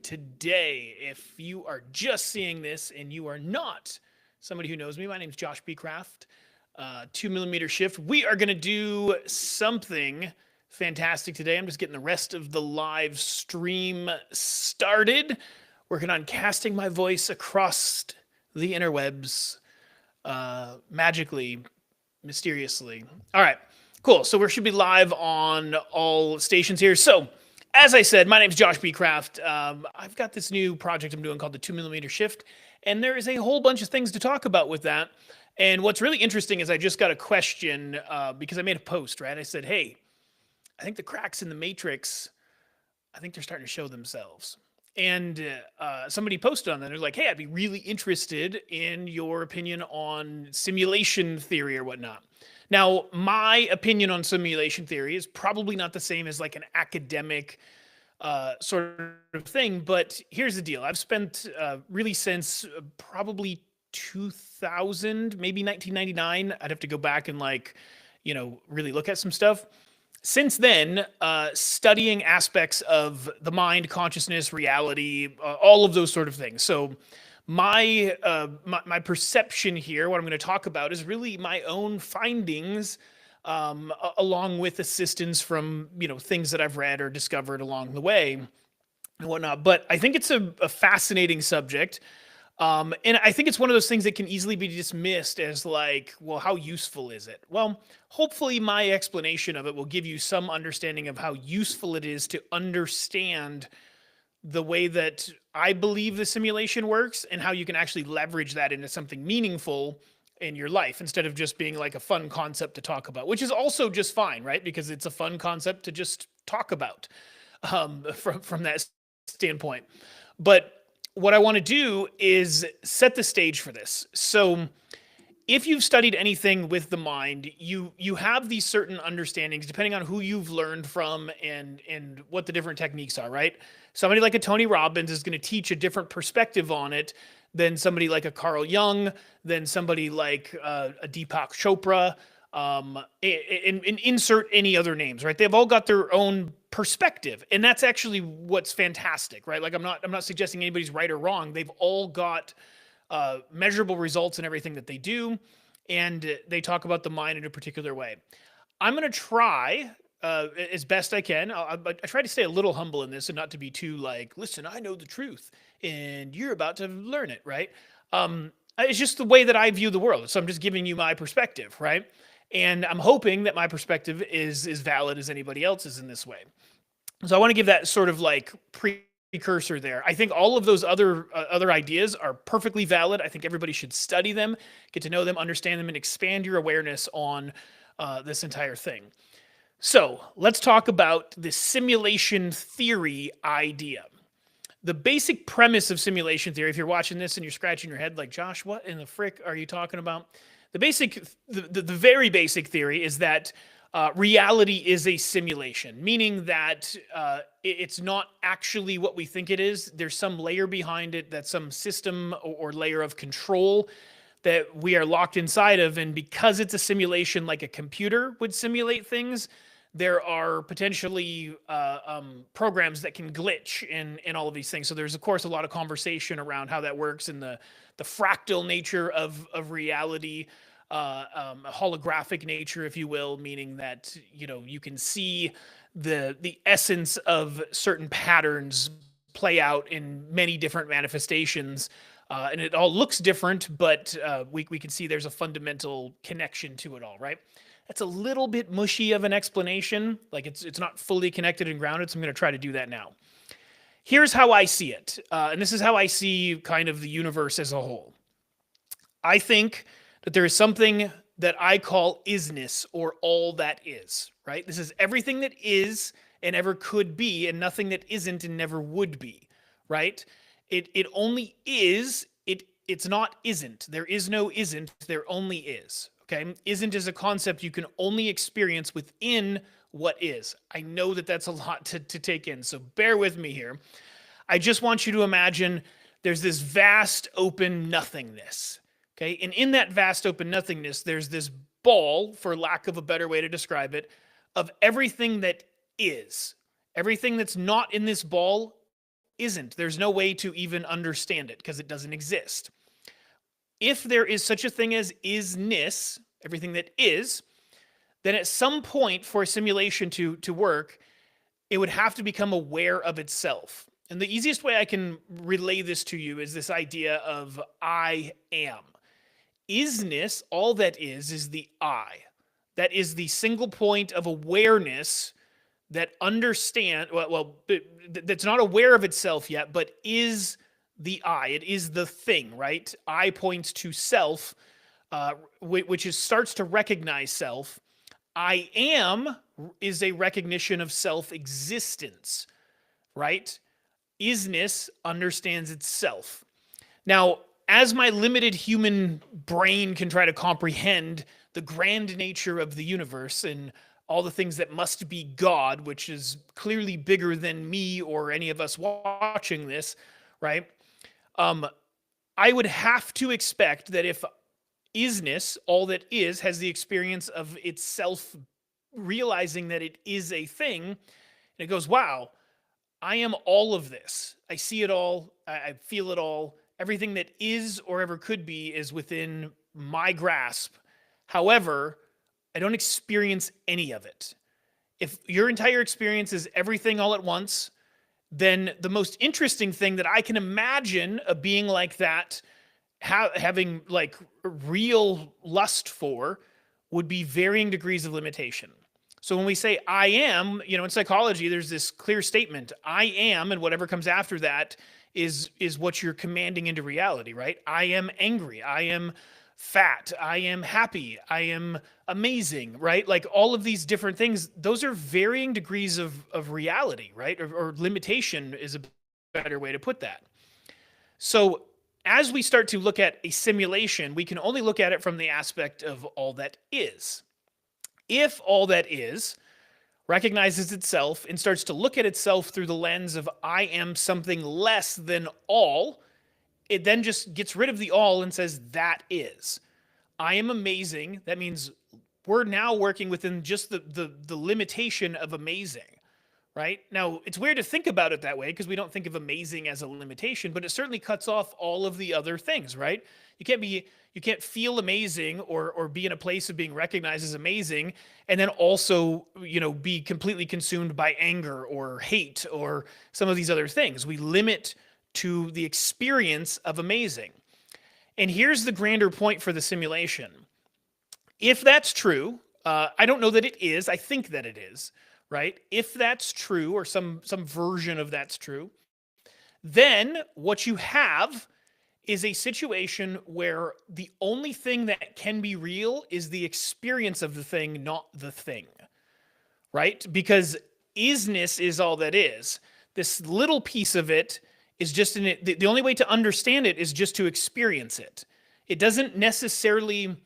today. If you are just seeing this and you are not somebody who knows me, my name is Josh B. Craft, 2 millimeter shift. We are going to do something fantastic today. I'm just getting the rest of the live stream started, working on casting my voice across the interwebs magically, mysteriously. All right, cool. So we should be live on all stations here. So, as I said, my name is Josh B. Craft. I've got this new project I'm doing called the 2 millimeter shift, and there is a whole bunch of things to talk about with that. And what's really interesting is I just got a question because I made a post, right? I said, hey, I think the cracks in the matrix, I think they're starting to show themselves. And somebody posted on that. They're like, hey, I'd be really interested in your opinion on simulation theory or whatnot. Now, my opinion on simulation theory is probably not the same as like an academic sort of thing. But here's the deal. I've spent really since probably 2000, maybe 1999. I'd have to go back and really look at some stuff since then, studying aspects of the mind, consciousness, reality, all of those sort of things. So, my perception here, what I'm going to talk about, is really my own findings, along with assistance from things that I've read or discovered along the way and whatnot. But I think it's a fascinating subject. And I think it's one of those things that can easily be dismissed as like, well, how useful is it? Well, hopefully, my explanation of it will give you some understanding of how useful it is to understand the way that I believe the simulation works and how you can actually leverage that into something meaningful in your life instead of just being like a fun concept to talk about, which is also just fine, right? Because it's a fun concept to just talk about from that standpoint. But what I want to do is set the stage for this. So, if you've studied anything with the mind, you have these certain understandings depending on who you've learned from and what the different techniques are, right? Somebody like a Tony Robbins is going to teach a different perspective on it than somebody like a Carl Jung, than somebody like a Deepak Chopra, and insert any other names, right? They've all got their own perspective, and that's actually what's fantastic, right? Like I'm not suggesting anybody's right or wrong. They've all got measurable results in everything that they do, and they talk about the mind in a particular way. I'm going to try as best I can. I try to stay a little humble in this and not to be too like, listen, I know the truth and you're about to learn it, right? It's just the way that I view the world. So I'm just giving you my perspective, right? And I'm hoping that my perspective is as valid as anybody else's in this way. So I want to give that sort of like precursor there. I think all of those other ideas are perfectly valid. I think everybody should study them, get to know them, understand them, and expand your awareness on this entire thing. So let's talk about the simulation theory idea. The basic premise of simulation theory, if you're watching this and you're scratching your head like, Josh, what in the frick are you talking about? The very basic theory is that reality is a simulation, meaning that it's not actually what we think it is. There's some layer behind it, that's some system or layer of control that we are locked inside of. And because it's a simulation like a computer would simulate things, there are potentially programs that can glitch in all of these things. So there's, of course, a lot of conversation around how that works and the fractal nature of reality, a holographic nature, if you will, meaning that you can see the essence of certain patterns play out in many different manifestations. And it all looks different, but we can see there's a fundamental connection to it all, right? That's a little bit mushy of an explanation. Like it's not fully connected and grounded, so I'm going to try to do that now. Here's how I see it, and this is how I see kind of the universe as a whole. I think that there is something that I call isness, or all that is, right? This is everything that is and ever could be, and nothing that isn't and never would be, right? It only is. It's not isn't. There is no isn't. There only is. Okay, isn't is a concept you can only experience within what is. I know that that's a lot to take in, so bear with me here. I just want you to imagine there's this vast open nothingness. Okay, and in that vast open nothingness, there's this ball, for lack of a better way to describe it, of everything that is. Everything that's not in this ball isn't. There's no way to even understand it because it doesn't exist. If there is such a thing as isness, everything that is, then at some point for a simulation to work, it would have to become aware of itself. And the easiest way I can relay this to you is this idea of I am. Isness, all that is the I. That is the single point of awareness that that's not aware of itself yet, but is the I. It is the thing, right? I points to self, which starts to recognize self. I am is a recognition of self-existence, right? Isness understands itself. Now, as my limited human brain can try to comprehend the grand nature of the universe and all the things that must be God, which is clearly bigger than me or any of us watching this, right? I would have to expect that if isness, all that is, has the experience of itself realizing that it is a thing, and it goes, wow, I am all of this. I see it all. I feel it all. Everything that is or ever could be is within my grasp. However, I don't experience any of it. If your entire experience is everything all at once, then the most interesting thing that I can imagine a being like that having like real lust for would be varying degrees of limitation. So when we say I am, in psychology, there's this clear statement, I am, and whatever comes after that is what you're commanding into reality, right? I am angry. I am fat. I am happy. I am amazing, right? Like all of these different things, those are varying degrees of reality, right? Or limitation is a better way to put that. So as we start to look at a simulation, we can only look at it from the aspect of all that is. If all that is recognizes itself and starts to look at itself through the lens of I am something less than all, it then just gets rid of the all and says that is. I am amazing. That means we're now working within just the limitation of amazing, right? Now, it's weird to think about it that way because we don't think of amazing as a limitation, but it certainly cuts off all of the other things, right? You can't feel amazing or be in a place of being recognized as amazing and then also, be completely consumed by anger or hate or some of these other things. We limit to the experience of amazing. And here's the grander point for the simulation. If that's true, I don't know that it is. I think that it is, right? If that's true, or some version of that's true, then what you have is a situation where the only thing that can be real is the experience of the thing, not the thing, right? Because isness is all that is. This little piece of it is just in it. The only way to understand it is just to experience it. It doesn't necessarily,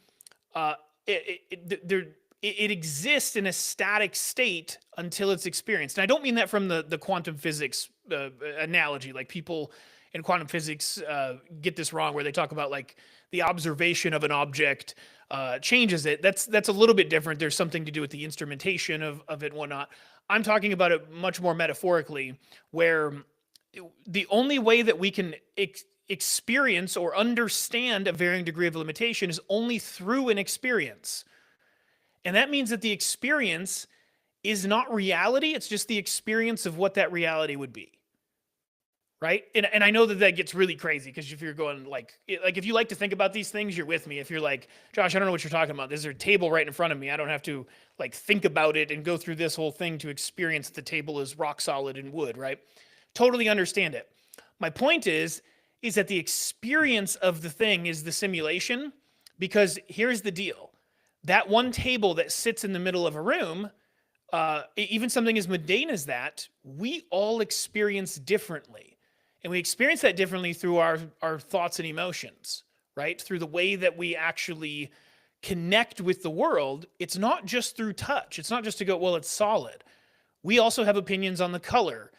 it exists in a static state until it's experienced. And I don't mean that from the quantum physics analogy. Like people in quantum physics get this wrong, where they talk about like the observation of an object changes it. That's a little bit different. There's something to do with the instrumentation of it and whatnot. I'm talking about it much more metaphorically, where the only way that we can experience or understand a varying degree of limitation is only through an experience. And that means that the experience is not reality. It's just the experience of what that reality would be. Right? And I know that gets really crazy, because if you're going like if you like to think about these things, you're with me. If you're like, Josh, I don't know what you're talking about. There's a table right in front of me. I don't have to like think about it and go through this whole thing to experience the table is rock solid in wood, right? Totally understand it. My point is that the experience of the thing is the simulation, because here's the deal. That one table that sits in the middle of a room, even something as mundane as that, we all experience differently. And we experience that differently through our thoughts and emotions, right? Through the way that we actually connect with the world. It's not just through touch. It's not just to go, well, it's solid. We also have opinions on the color.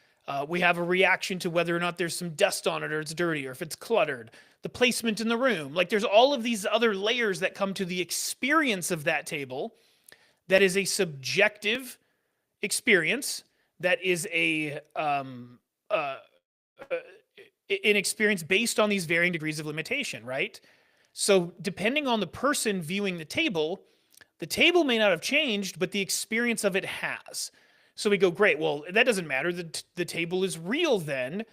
We have a reaction to whether or not there's some dust on it, or it's dirty, or if it's cluttered, the placement in the room. Like there's all of these other layers that come to the experience of that table that is a subjective experience, that is an experience based on these varying degrees of limitation, right? So depending on the person viewing the table may not have changed, but the experience of it has. So we go, great, well, that doesn't matter. The table is real then.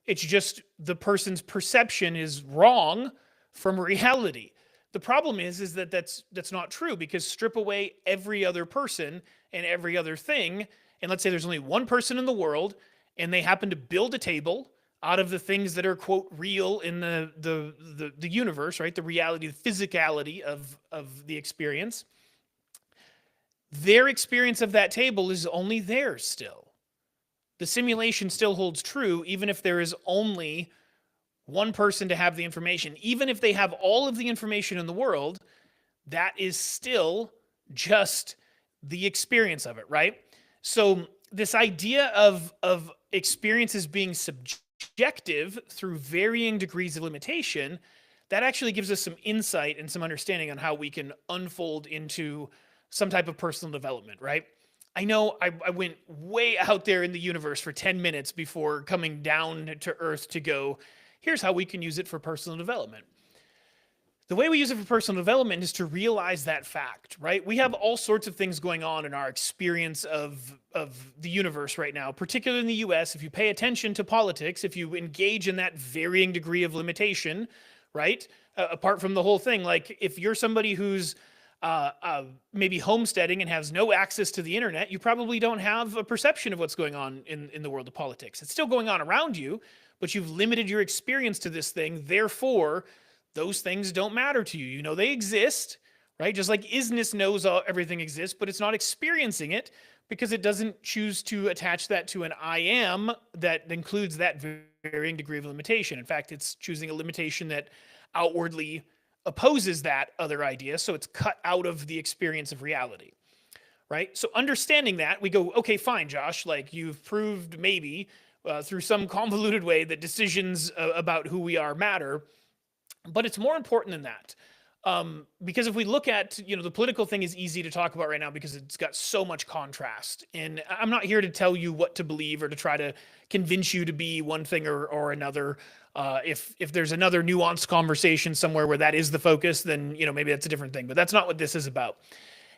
It's just the person's perception is wrong from reality. The problem is that that's not true, because strip away every other person and every other thing, and let's say there's only one person in the world, and they happen to build a table out of the things that are quote real in the universe, right? The reality, the physicality of the experience. Their experience of that table is only theirs still. The simulation still holds true, even if there is only one person to have the information. Even if they have all of the information in the world, that is still just the experience of it, right? So this idea of experiences being subjective through varying degrees of limitation, that actually gives us some insight and some understanding on how we can unfold into some type of personal development, right? I know I went way out there in the universe for 10 minutes before coming down to Earth to go, here's how we can use it for personal development. The way we use it for personal development is to realize that fact, right? We have all sorts of things going on in our experience of the universe right now, particularly in the US. If you pay attention to politics, if you engage in that varying degree of limitation, right? Apart from the whole thing, like if you're somebody who's maybe homesteading and has no access to the internet, you probably don't have a perception of what's going on in the world of politics. It's still going on around you, but you've limited your experience to this thing. Therefore, those things don't matter to you. You know they exist, right? Just like isness knows everything exists, but it's not experiencing it because it doesn't choose to attach that to an I am that includes that varying degree of limitation. In fact, it's choosing a limitation that outwardly opposes that other idea, so it's cut out of the experience of reality, right? So understanding that, we go, okay, fine, Josh, like you've proved maybe through some convoluted way that decisions about who we are matter, but it's more important than that. Because if we look at, the political thing is easy to talk about right now because it's got so much contrast. And I'm not here to tell you what to believe or to try to convince you to be one thing or another. If there's another nuanced conversation somewhere where that is the focus, then, maybe that's a different thing. But that's not what this is about.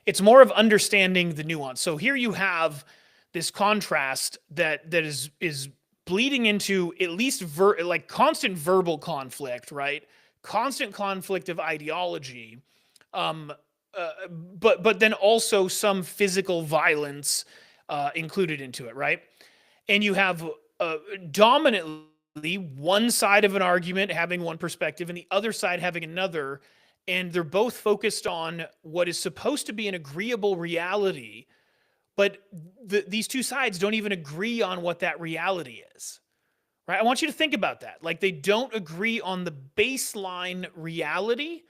It's more of understanding the nuance. So here you have this contrast that is bleeding into at least like constant verbal conflict, right? Constant conflict of ideology, but then also some physical violence included into it, right? And you have dominantly one side of an argument having one perspective and the other side having another, and they're both focused on what is supposed to be an agreeable reality, but these two sides don't even agree on what that reality is. Right? I want you to think about that. Like they don't agree on the baseline reality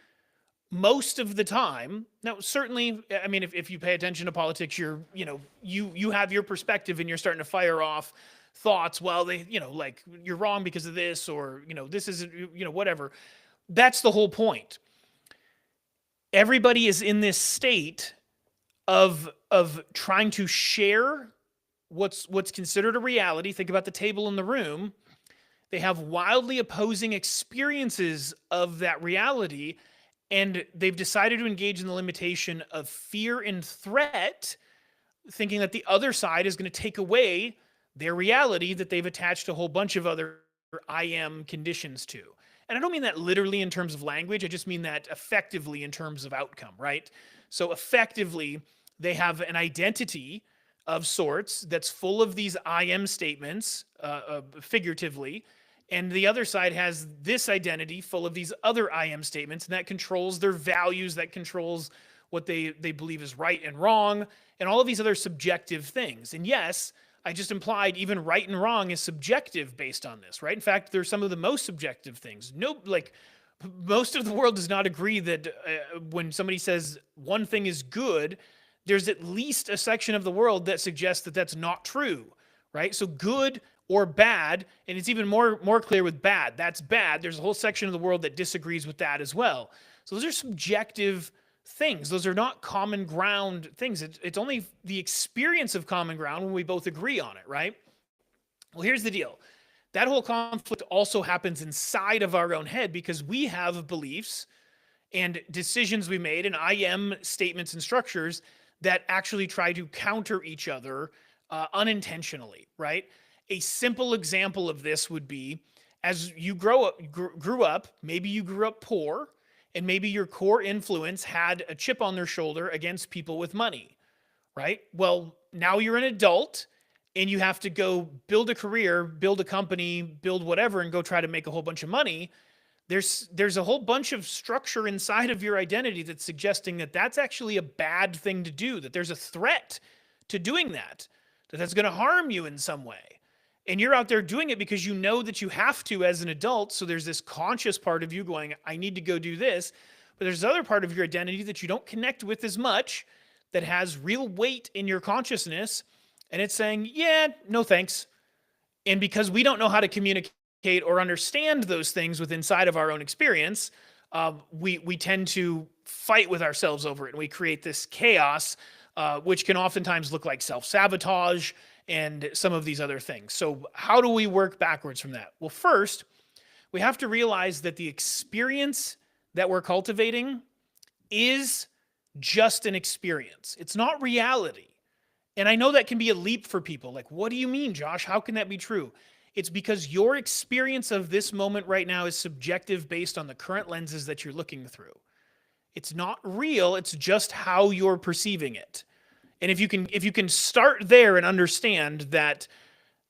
most of the time. Now, certainly, I mean, if you pay attention to politics, you have your perspective and you're starting to fire off thoughts. Well, like you're wrong because of this, or, this isn't, whatever. That's the whole point. Everybody is in this state of trying to share what's considered a reality. Think about the table in the room. They have wildly opposing experiences of that reality, and they've decided to engage in the limitation of fear and threat, thinking that the other side is going to take away their reality that they've attached a whole bunch of other I am conditions to. And I don't mean that literally in terms of language. I just mean that effectively in terms of outcome, right? So effectively, they have an identity of sorts that's full of these I am statements, figuratively, and the other side has this identity full of these other I am statements, and that controls their values, that controls what they believe is right and wrong, and all of these other subjective things. And yes, I just implied even right and wrong is subjective based on this, right? In fact, they're some of the most subjective things. Most of the world does not agree that when somebody says one thing is good, there's at least a section of the world that suggests that that's not true, right? So good or bad, and it's even more clear with bad. That's bad. There's a whole section of the world that disagrees with that as well. So those are subjective things. Those are not common ground things. It's only the experience of common ground when we both agree on it, right? Well, here's the deal. that whole conflict also happens inside of our own head because we have beliefs and decisions we made and I am statements and structures that actually try to counter each other unintentionally, right? A simple example of this would be as you grew up, maybe you grew up poor, and maybe your core influence had a chip on their shoulder against people with money, right? Well, now you're an adult and you have to go build a career, build a company, build whatever, and go try to make a whole bunch of money. There's a whole bunch of structure inside of your identity that's suggesting that that's actually a bad thing to do, that there's a threat to doing that, that that's going to harm you in some way. And you're out there doing it because you know that you have to as an adult. So there's this conscious part of you going, I need to go do this. But there's other part of your identity that you don't connect with as much that has real weight in your consciousness. And it's saying, yeah, no thanks. And because we don't know how to communicate or understand those things within inside of our own experience, we tend to fight with ourselves over it. And we create this chaos, which can oftentimes look like self-sabotage and some of these other things. So how do we work backwards from that? Well, first, we have to realize that the experience that we're cultivating is just an experience. It's not reality. And I know that can be a leap for people. Like, what do you mean, Josh? How can that be true? It's because your experience of this moment right now is subjective based on the current lenses that you're looking through. It's not real. It's just how you're perceiving it. And if you can start there and understand that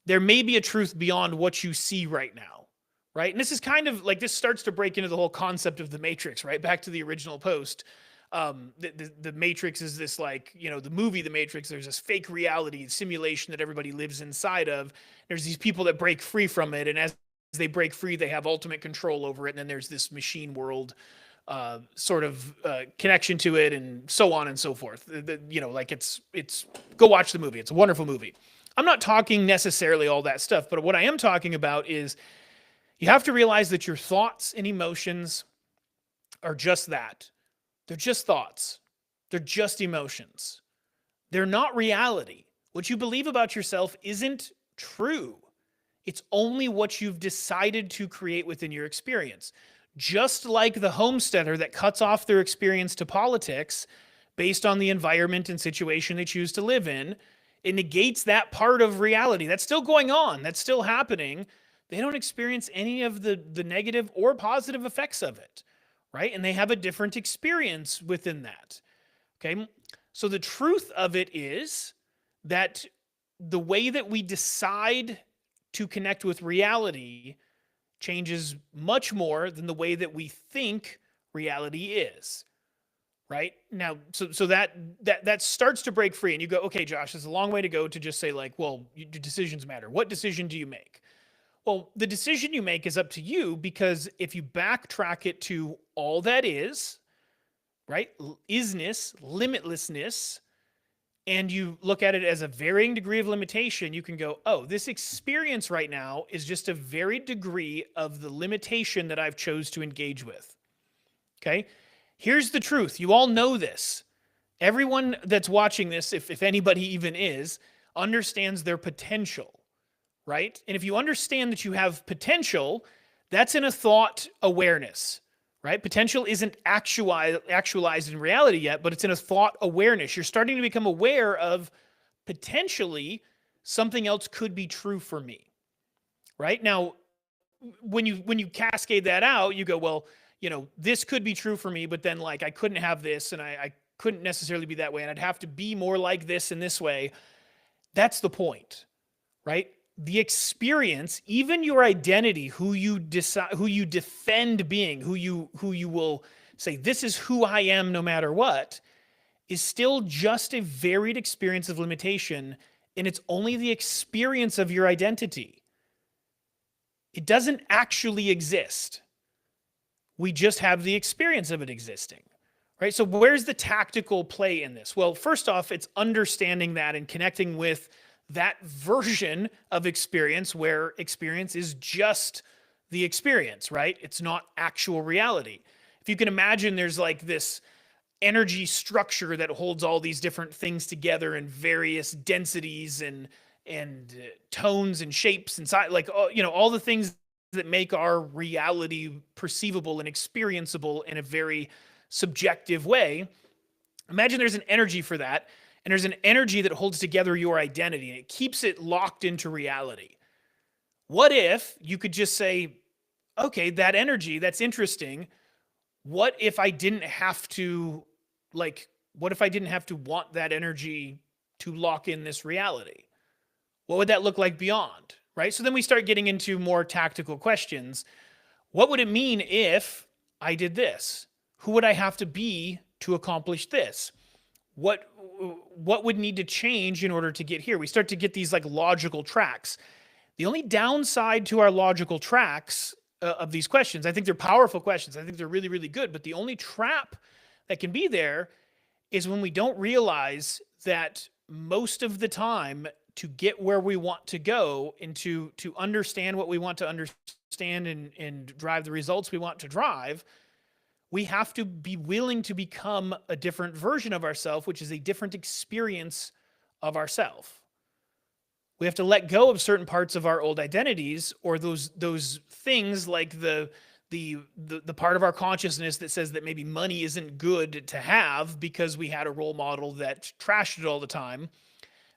there may be a truth beyond what you see right now, right? And this is kind of like, this starts to break into the whole concept of the Matrix, right? Back to the original post. The Matrix is this, like, you know, the movie The Matrix, there's this fake reality simulation that everybody lives inside of. There's these people that break free from it, and as they break free, they have ultimate control over it. And then there's this machine world connection to it, and so on and so forth. Like it's go watch the movie. It's a wonderful movie. I'm not talking necessarily all that stuff, but what I am talking about is you have to realize that your thoughts and emotions are just that. They're just thoughts. They're just emotions. They're not reality. What you believe about yourself isn't true. It's only what you've decided to create within your experience. Just like the homesteader that cuts off their experience to politics based on the environment and situation they choose to live in, it negates that part of reality. That's still going on. That's still happening. They don't experience any of the negative or positive effects of it, right? And they have a different experience within that, okay? So the truth of it is that the way that we decide to connect with reality changes much more than the way that we think reality is, right? Now, so that starts to break free, and you go, okay, Josh, there's a long way to go to just say, like, well, your decisions matter. What decision do you make? Well, the decision you make is up to you, because if you backtrack it to all that is, right, isness, limitlessness, and you look at it as a varying degree of limitation, you can go, oh, this experience right now is just a varied degree of the limitation that I've chose to engage with. Okay? Here's the truth. You all know this. Everyone that's watching this, if anybody even is, understands their potential, right? And if you understand that you have potential, that's in a thought awareness. Right? Potential isn't actualized in reality yet, but it's in a thought awareness. You're starting to become aware of potentially something else could be true for me. Right? Now, when you cascade that out, you go, well, this could be true for me, but then, like, I couldn't have this, and I couldn't necessarily be that way, and I'd have to be more like this in this way. That's the point, right? The experience, even your identity, who you decide, who you defend being, who you will say, this is who I am no matter what, is still just a varied experience of limitation, and it's only the experience of your identity. It doesn't actually exist. We just have the experience of it existing, right? So where's the tactical play in this? Well, first off, it's understanding that and connecting with that version of experience where experience is just the experience, right? It's not actual reality. If you can imagine, there's like this energy structure that holds all these different things together in various densities and tones and shapes and size, like all the things that make our reality perceivable and experienceable in a very subjective way. Imagine there's an energy for that, and there's an energy that holds together your identity and it keeps it locked into reality. What if you could just say, okay, that energy, that's interesting. What if I didn't have to, what if I didn't have to want that energy to lock in this reality? What would that look like beyond, right? So then we start getting into more tactical questions. What would it mean if I did this? Who would I have to be to accomplish this? What would need to change in order to get here? We start to get these like logical tracks. The only downside to our logical tracks of these questions, I think they're powerful questions. I think they're really, really good. But the only trap that can be there is when we don't realize that most of the time, to get where we want to go and to understand what we want to understand and drive the results we want to drive, we have to be willing to become a different version of ourselves, which is a different experience of ourselves. We have to let go of certain parts of our old identities, or those things like the part of our consciousness that says that maybe money isn't good to have because we had a role model that trashed it all the time.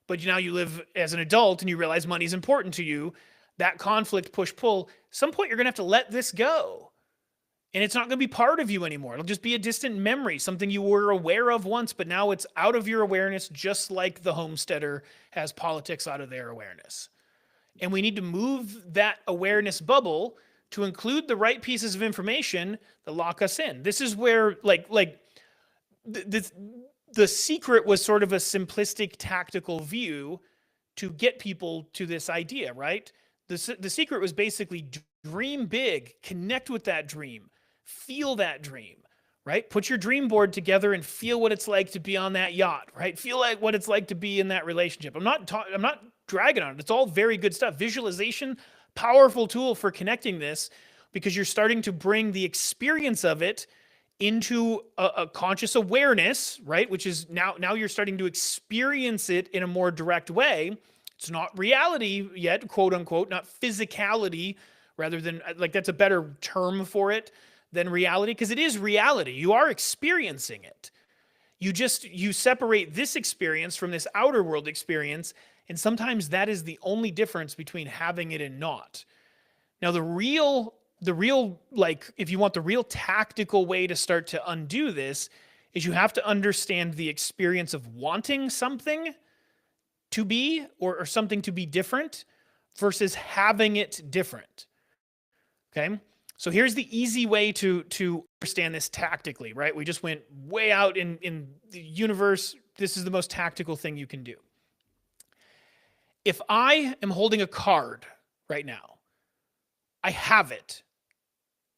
But now you live as an adult and you realize money is important to you. That conflict, push-pull, some point you're going to have to let this go. And it's not going to be part of you anymore. It'll just be a distant memory, something you were aware of once, but now it's out of your awareness, just like the homesteader has politics out of their awareness. And we need to move that awareness bubble to include the right pieces of information that lock us in. This is where, the secret was sort of a simplistic tactical view to get people to this idea, right? The secret was basically dream big, connect with that dream, feel that dream, right? Put your dream board together and feel what it's like to be on that yacht, right? Feel like what it's like to be in that relationship. I'm not dragging on it. It's all very good stuff. Visualization, powerful tool for connecting this, because you're starting to bring the experience of it into a conscious awareness, right? Which is now you're starting to experience it in a more direct way. It's not reality yet, quote unquote, not physicality, rather than, like, that's a better term for it than reality, because it is reality. You are experiencing it. You separate this experience from this outer world experience, and sometimes that is the only difference between having it and not. Now, the real, like, if you want the real tactical way to start to undo this, is you have to understand the experience of wanting something to be, or something to be different, versus having it different. Okay? So here's the easy way to understand this tactically, right? We just went way out in the universe. This is the most tactical thing you can do. If I am holding a card right now, I have it.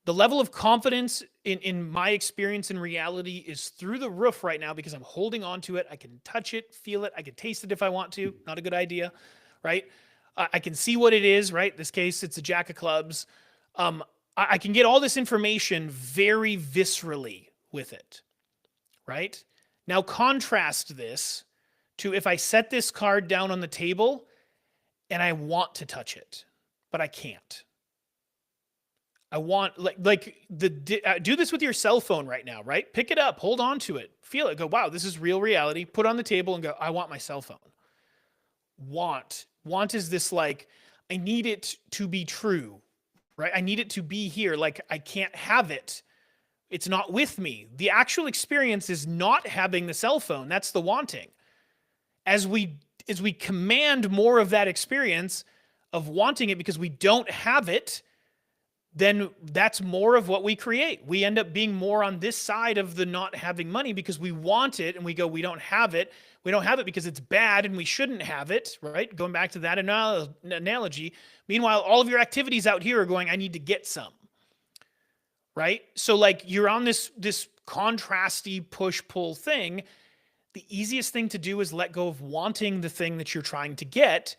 The level of confidence in my experience in reality is through the roof right now because I'm holding on to it. I can touch it, feel it. I can taste it if I want to. Not a good idea, right? I can see what it is, right? In this case, it's a jack of clubs. I can get all this information very viscerally with it, right? Now contrast this to if I set this card down on the table and I want to touch it, but I can't. I want, do this with your cell phone right now, right? Pick it up, hold on to it, feel it, go, wow, this is real reality. Put it on the table and go, I want my cell phone. Want is this, like, I need it to be true, right? I need it to be here. Like, I can't have it. It's not with me. The actual experience is not having the cell phone. That's the wanting. As we command more of that experience of wanting it because we don't have it, then that's more of what we create. We end up being more on this side of the not having money because we want it and we go, we don't have it. We don't have it because it's bad and we shouldn't have it, right? Going back to that analogy. Meanwhile, all of your activities out here are going, I need to get some, right? So, like, you're on this contrasty push-pull thing. The easiest thing to do is let go of wanting the thing that you're trying to get,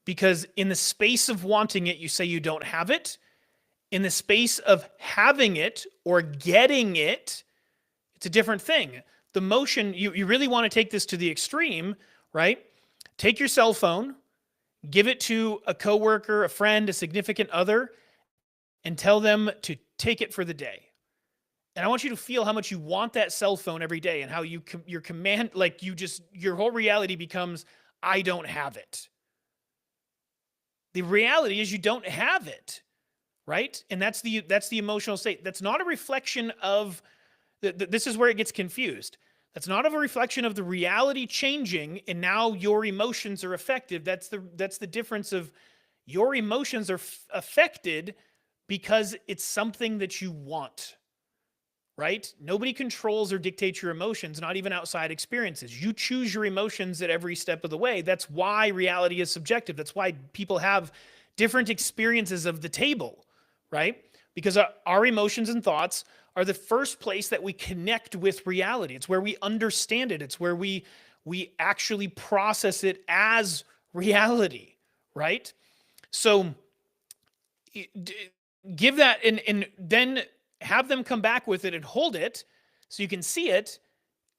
because in the space of wanting it, you say you don't have it. In the space of having it or getting it, it's a different thing. The motion, you really want to take this to the extreme, right? Take your cell phone give it to a coworker, a friend, a significant other, and tell them to take it for the day. And I want you to feel how much you want that cell phone every day, and how your command, like, your whole reality becomes, I don't have it. The reality is you don't have it, right? And that's the emotional state. That's not a reflection of this is where it gets confused. That's not of a reflection of the reality changing and now your emotions are affected. That's the difference of your emotions are affected because it's something that you want. Right? Nobody controls or dictates your emotions, not even outside experiences. You choose your emotions at every step of the way. That's why reality is subjective. That's why people have different experiences of the table, right? Because our emotions and thoughts are the first place that we connect with reality. It's where we understand it. It's where we actually process it as reality, right? So give that and then have them come back with it and hold it so you can see it,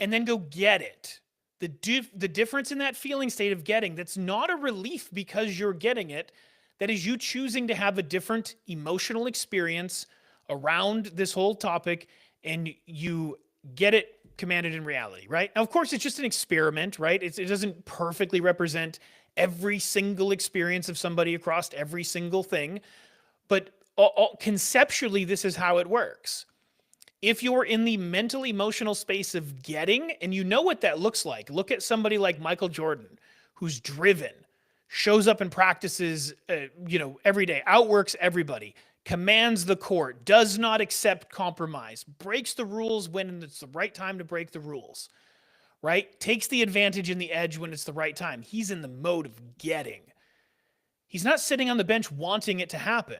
and then go get it. The difference in that feeling state of getting, that's not a relief because you're getting it. That is you choosing to have a different emotional experience around this whole topic, and you get it commanded in reality, right? Now, of course, it's just an experiment, right? It doesn't perfectly represent every single experience of somebody across every single thing, but conceptually, this is how it works. If you're in the mental emotional space of getting, and you know what that looks like, look at somebody like Michael Jordan, who's driven, shows up and practices, every day, outworks everybody, commands the court, does not accept compromise, breaks the rules when it's the right time to break the rules, right? Takes the advantage and the edge when it's the right time. He's in the mode of getting. He's not sitting on the bench wanting it to happen.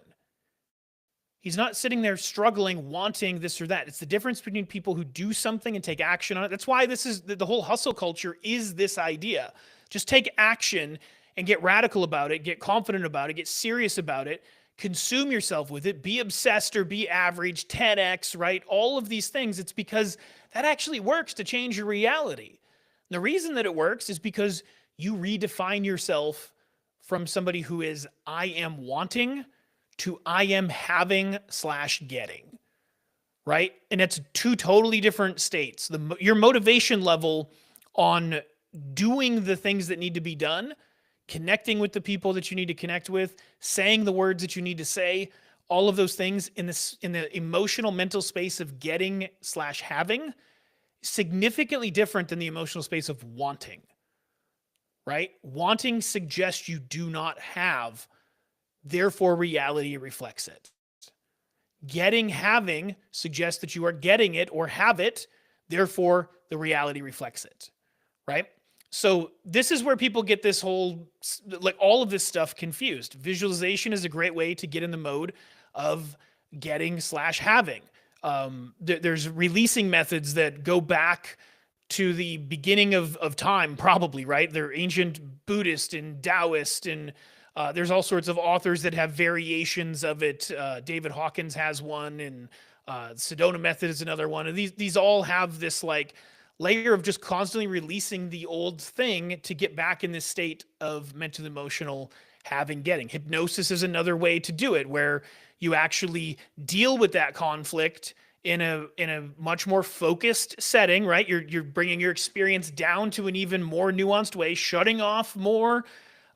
He's not sitting there struggling, wanting this or that. It's the difference between people who do something and take action on it. That's why this is the whole hustle culture is this idea. Just take action and get radical about it, get confident about it, get serious about it, consume yourself with it, be obsessed or be average, 10x, right? All of these things. It's because that actually works to change your reality. And the reason that it works is because you redefine yourself from somebody who is, I am wanting, to I am having / getting, right? And it's two totally different states. Your motivation level on doing the things that need to be done, connecting with the people that you need to connect with, saying the words that you need to say, all of those things in the emotional mental space of getting / having, significantly different than the emotional space of wanting, right? Wanting suggests you do not have, therefore reality reflects it. Getting, having suggests that you are getting it or have it, therefore the reality reflects it, right? So this is where people get this whole, like, all of this stuff confused. Visualization is a great way to get in the mode of getting / having. There's releasing methods that go back to the beginning of time, probably, right? They're ancient Buddhist and Taoist, and there's all sorts of authors that have variations of it. David Hawkins has one, and Sedona Method is another one. And these all have this like layer of just constantly releasing the old thing to get back in this state of mental emotional having getting. Hypnosis is another way to do it, where you actually deal with that conflict in a much more focused setting, right? You're bringing your experience down to an even more nuanced way, shutting off more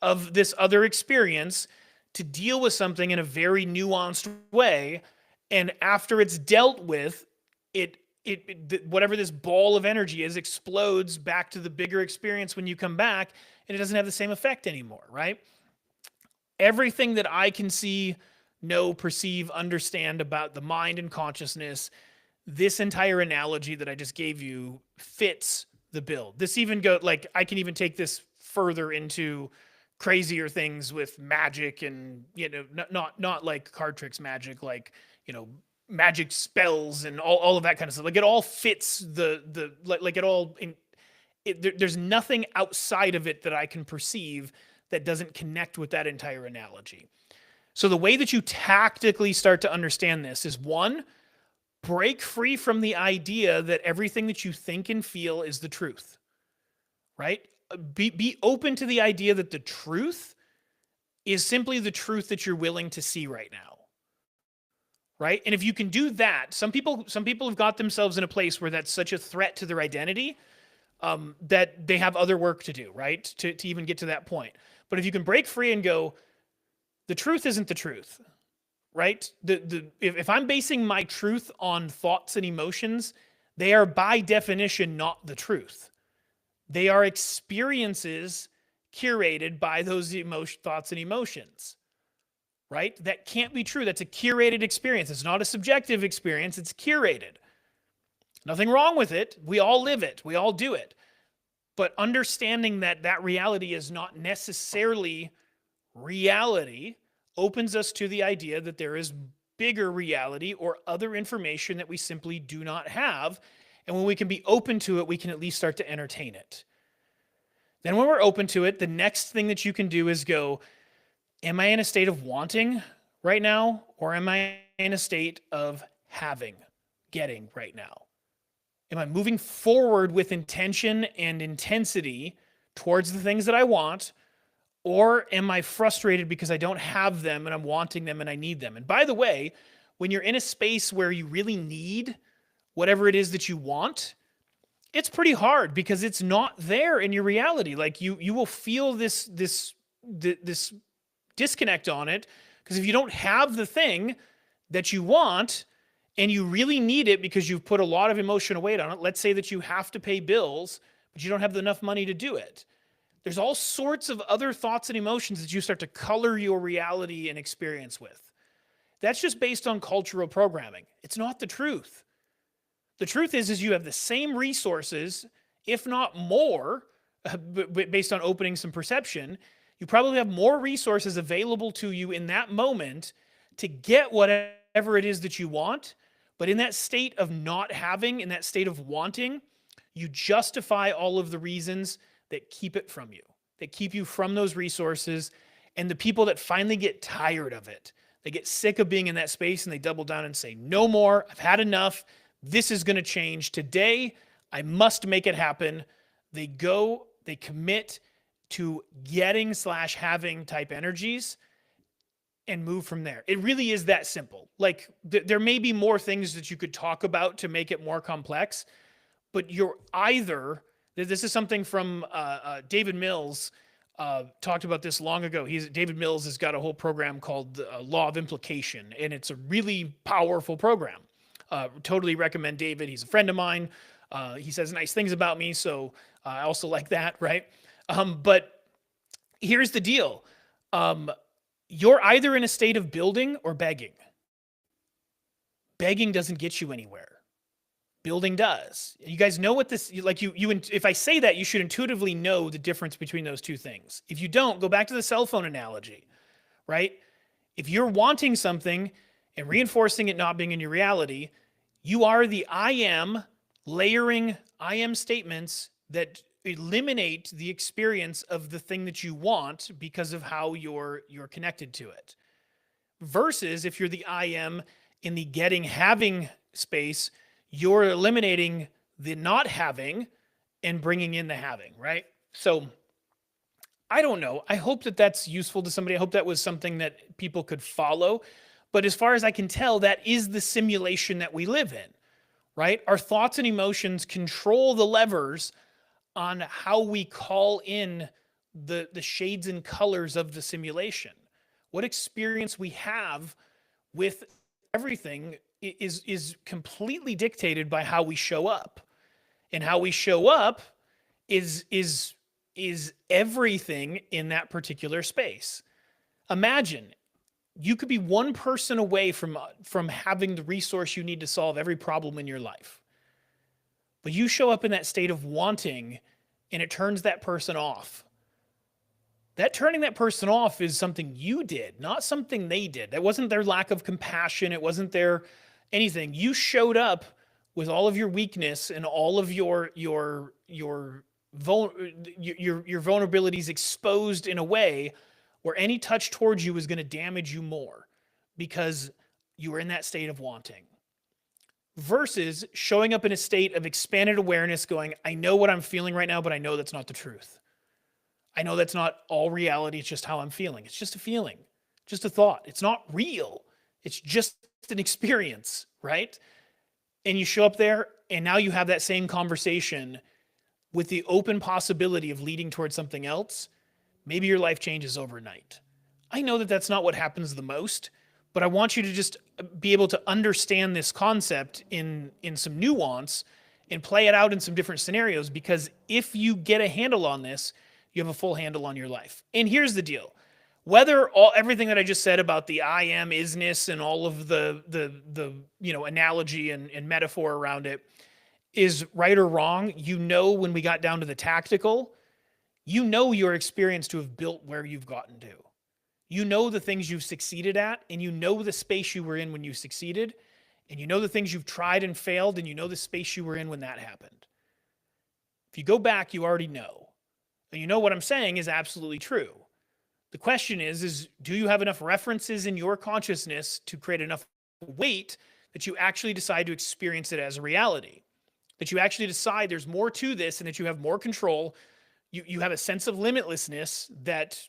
of this other experience to deal with something in a very nuanced way. And after it's dealt with, it whatever this ball of energy is explodes back to the bigger experience when you come back, and it doesn't have the same effect anymore, right? Everything that I can see, know, perceive, understand about the mind and consciousness, this entire analogy that I just gave you fits the bill. This even like, I can even take this further into crazier things with magic, and not like card tricks magic, like magic spells and all of that kind of stuff. Like, it all fits like it all there's nothing outside of it that I can perceive that doesn't connect with that entire analogy. So the way that you tactically start to understand this is, one, break free from the idea that everything that you think and feel is the truth, right? Be open to the idea that the truth is simply the truth that you're willing to see right now. Right? And if you can do that, some people have got themselves in a place where that's such a threat to their identity, that they have other work to do, right? To even get to that point. But if you can break free and go, the truth isn't the truth, right? If I'm basing my truth on thoughts and emotions, they are by definition not the truth. They are experiences curated by those thoughts and emotions, right? That can't be true. That's a curated experience. It's not a subjective experience. It's curated. Nothing wrong with it. We all live it. We all do it. But understanding that that reality is not necessarily reality opens us to the idea that there is bigger reality or other information that we simply do not have. And when we can be open to it, we can at least start to entertain it. Then when we're open to it, the next thing that you can do is go, am I in a state of wanting right now? Or am I in a state of having, getting right now? Am I moving forward with intention and intensity towards the things that I want? Or am I frustrated because I don't have them and I'm wanting them and I need them? And by the way, when you're in a space where you really need whatever it is that you want, it's pretty hard because it's not there in your reality. Like you will feel this disconnect on it, because if you don't have the thing that you want and you really need it because you've put a lot of emotional weight on it, let's say that you have to pay bills, but you don't have enough money to do it. There's all sorts of other thoughts and emotions that you start to color your reality and experience with. That's just based on cultural programming. It's not the truth. The truth is you have the same resources, if not more, based on opening some perception. You probably have more resources available to you in that moment to get whatever it is that you want. But in that state of not having, in that state of wanting, you justify all of the reasons that keep it from you, that keep you from those resources. And the people that finally get tired of it, they get sick of being in that space and they double down and say, no more, I've had enough. This is going to change today. I must make it happen. They commit to getting / having type energies and move from there. It really is that simple. Like there may be more things that you could talk about to make it more complex, but you're either, this is something from David Mills, talked about this long ago. David Mills has got a whole program called Law of Implication, and it's a really powerful program. Totally recommend David. He's a friend of mine. He says nice things about me, so I also like that, right? But here's the deal. You're either in a state of building or begging. Begging doesn't get you anywhere. Building does. You guys know what this, like if I say that, you should intuitively know the difference between those two things. If you don't, go back to the cell phone analogy, right? If you're wanting something and reinforcing it not being in your reality, you are the I am layering I am statements that eliminate the experience of the thing that you want because of how you're connected to it. Versus if you're the I am in the getting having space, you're eliminating the not having and bringing in the having, right? So I don't know. I hope that that's useful to somebody. I hope that was something that people could follow. But as far as I can tell, that is the simulation that we live in, right? Our thoughts and emotions control the levers on how we call in the shades and colors of the simulation. What experience we have with everything is completely dictated by how we show up. And how we show up is everything in that particular space. Imagine you could be one person away from having the resource you need to solve every problem in your life. But you show up in that state of wanting and it turns that person off. That turning that person off is something you did, not something they did. That wasn't their lack of compassion. It wasn't their anything. You showed up with all of your weakness and all of your vulnerabilities exposed in a way where any touch towards you is going to damage you more because you were in that state of wanting. Versus showing up in a state of expanded awareness going, I know what I'm feeling right now, but I know that's not the truth. I know that's not all reality. It's just how I'm feeling. It's just a feeling, just a thought. It's not real. It's just an experience, right? And you show up there, and now you have that same conversation with the open possibility of leading towards something else. Maybe your life changes overnight. I know that that's not what happens the most, but I want you to just be able to understand this concept in some nuance and play it out in some different scenarios, because if you get a handle on this, you have a full handle on your life. And here's the deal. Whether everything that I just said about the I am isness and all of the analogy and metaphor around it is right or wrong, when we got down to the tactical, your experience to have built where you've gotten to. The things you've succeeded at, and the space you were in when you succeeded, and the things you've tried and failed, and the space you were in when that happened. If you go back, you already know. And what I'm saying is absolutely true. The question is do you have enough references in your consciousness to create enough weight that you actually decide to experience it as a reality? That you actually decide there's more to this and that you have more control. You have a sense of limitlessness that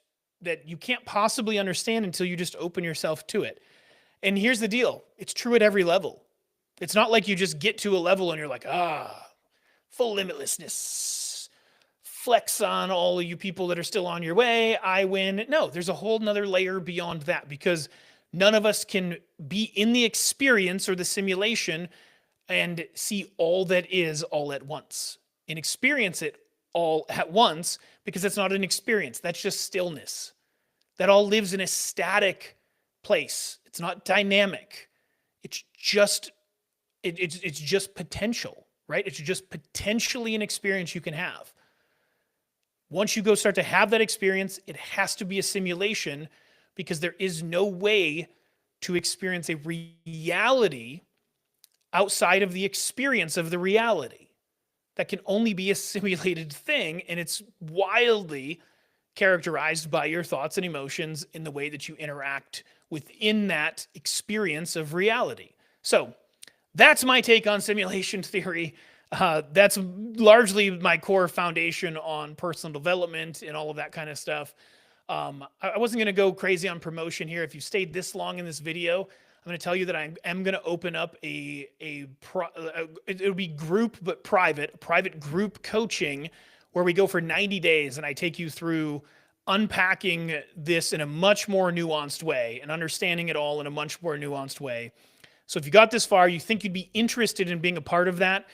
you can't possibly understand until you just open yourself to it. And here's the deal. It's true at every level. It's not like you just get to a level and you're like, full limitlessness. Flex on all of you people that are still on your way. I win. No, there's a whole nother layer beyond that, because none of us can be in the experience or the simulation and see all that is all at once and experience it all at once, because that's not an experience. That's just stillness. That all lives in a static place. It's not dynamic. It's just potential, right? It's just potentially an experience you can have. Once you start to have that experience, it has to be a simulation, because there is no way to experience a reality outside of the experience of the reality. That can only be a simulated thing, and it's wildly characterized by your thoughts and emotions in the way that you interact within that experience of reality. So that's my take on simulation theory. That's largely my core foundation on personal development and all of that kind of stuff. I wasn't going to go crazy on promotion here. If you stayed this long in this video, I'm going to tell you that I am going to open up it'll be group but private group coaching, where we go for 90 days and I take you through unpacking this in a much more nuanced way and understanding it all in a much more nuanced way. So if you got this far, you think you'd be interested in being a part of that,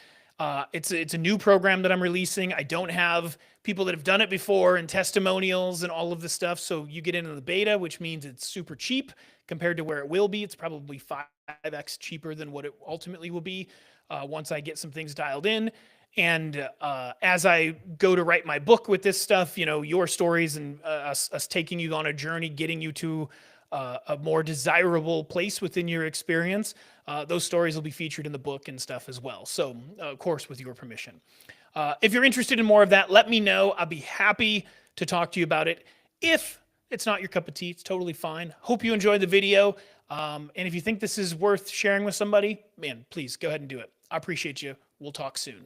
it's a new program that I'm releasing. I don't have people that have done it before and testimonials and all of this stuff. So you get into the beta, which means it's super cheap compared to where it will be. It's probably 5x cheaper than what it ultimately will be once I get some things dialed in. And as I go to write my book with this stuff, your stories and us taking you on a journey, getting you to a more desirable place within your experience, those stories will be featured in the book and stuff as well. So, of course, with your permission. If you're interested in more of that, let me know. I'll be happy to talk to you about it. If it's not your cup of tea, it's totally fine. Hope you enjoyed the video. And if you think this is worth sharing with somebody, man, please go ahead and do it. I appreciate you. We'll talk soon.